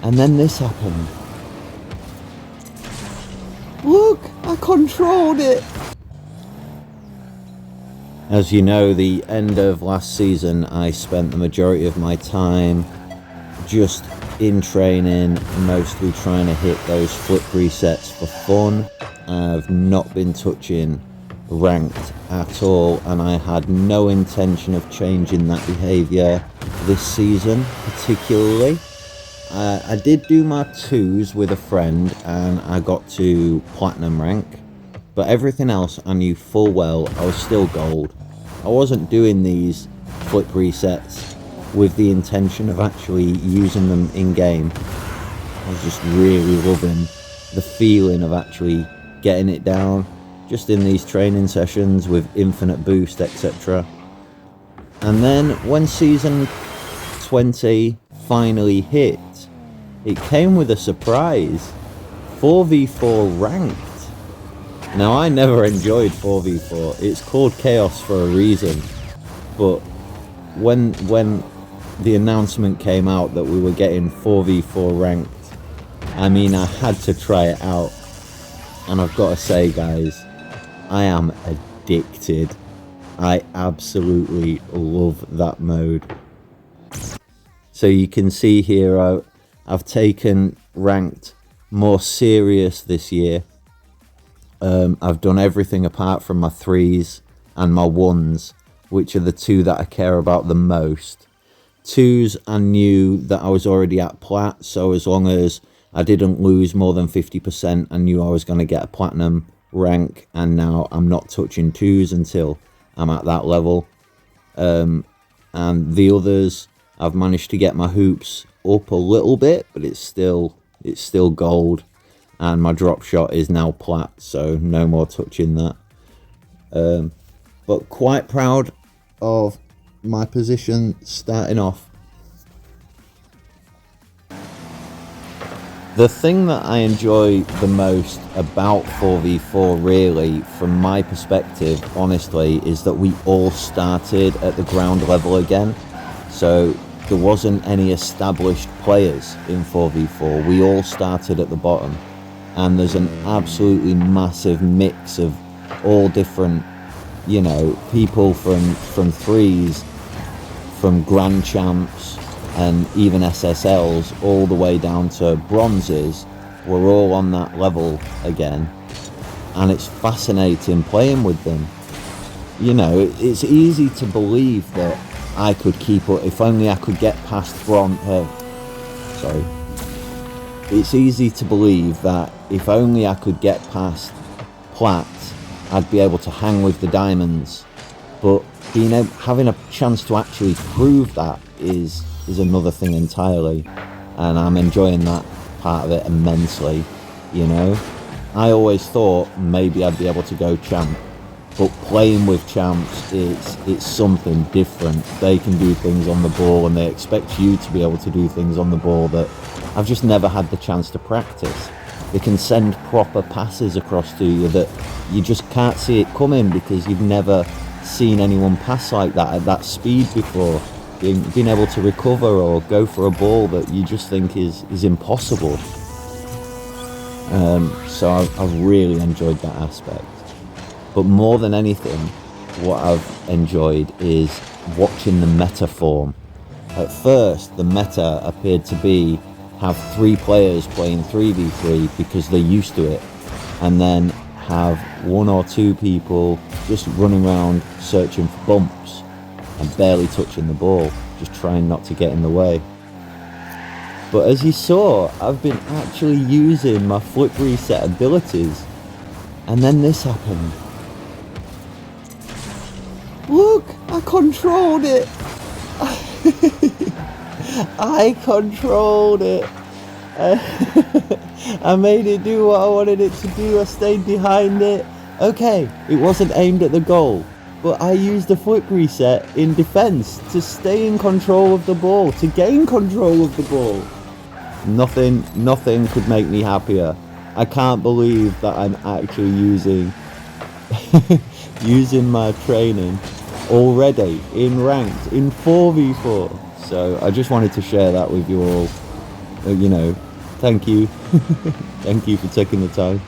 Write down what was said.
And then this happened. Look, I controlled it. As you know, the end of last season, I spent the majority of my time just in training, mostly trying to hit those flip resets for fun. I've not been touching ranked at all, and I had no intention of changing that behaviour this season particularly. I did do my 2s with a friend and I got to platinum rank, but everything else I knew full well I was still gold. I wasn't doing these flip resets with the intention of actually using them in game. I was just really loving the feeling of actually getting it down just in these training sessions with infinite boost, etc. And then when season 20 finally hit, it came with a surprise. 4v4 ranked. Now, I never enjoyed 4v4. It's called Chaos for a reason. But when the announcement came out that we were getting 4v4 ranked, I mean, I had to try it out. And I've got to say, guys, I am addicted. I absolutely love that mode. So you can see here, I've taken ranked more serious this year. I've done everything apart from my 3s and my 1s, which are the 2 that I care about the most. 2s, I knew that I was already at plat, so as long as I didn't lose more than 50%, I knew I was going to get a platinum rank, and now I'm not touching 2s until I'm at that level. And the others, I've managed to get my hoops up a little bit, but it's still gold, and my drop shot is now plat, so no more touching that. But quite proud of my position starting off. The thing that I enjoy the most about 4v4, really, from my perspective, honestly, is that we all started at the ground level again. So there wasn't any established players in 4v4. We all started at the bottom. And there's an absolutely massive mix of all different, you know, people from 3s, from grand champs, and even SSLs, all the way down to bronzes. We're all on that level again, and it's fascinating playing with them. You know, it's easy to believe that I could keep up, if only I could get past it's easy to believe that if only I could get past plat, I'd be able to hang with the diamonds. But having a chance to actually prove that is another thing entirely, and I'm enjoying that part of it immensely. You know, I always thought maybe I'd be able to go champ, but playing with champs, it's something different. They can do things on the ball, and they expect you to be able to do things on the ball that I've just never had the chance to practice. They can send proper passes across to you that you just can't see it coming, because you've never seen anyone pass like that at that speed before. Being able to recover or go for a ball that you just think is impossible. So I've really enjoyed that aspect. But more than anything, what I've enjoyed is watching the meta form. At first, the meta appeared to be have 3 players playing 3v3 because they're used to it, and then have 1 or 2 people just running around searching for bumps and barely touching the ball, just trying not to get in the way. But as you saw, I've been actually using my flip reset abilities, and then this happened. Look, I controlled it. I controlled it. I made it do what I wanted it to do. I stayed behind it. Okay, it wasn't aimed at the goal, but I used a flip reset in defense to stay in control of the ball, to gain control of the ball. Nothing could make me happier. I can't believe that I'm actually using my training already in ranked, in 4v4. So I just wanted to share that with you all. you know, thank you. Thank you for taking the time.